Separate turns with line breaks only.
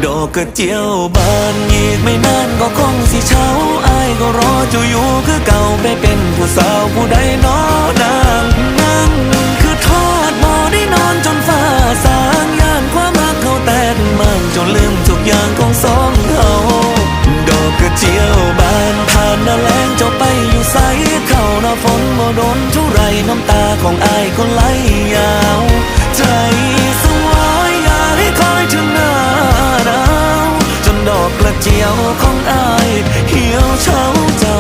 ดอกกระเจียวบานอีกไม่นานก็คงสิเช้าอายก็รอจะอยู่คือเก่าไปเป็นผู้สาวผู้ใดน้อนางนั่งคือทอดบ่ได้นอนจนฟ้าสางย่านความรักเขาแตกมันจนลืมทุกอย่างของสองเขาดอกกระเจียวบานผ่านหน้าแล้งเจ้าไปอยู่ใสเข้าหน้าฝนบ่โดนเท่าไรน้ำตาของอายก็ไหลยาวใจสวายอยากให้คอยถึงหน้าหนาวจนดอกกระเจียวของอายเหี่ยวเฉาเจ้า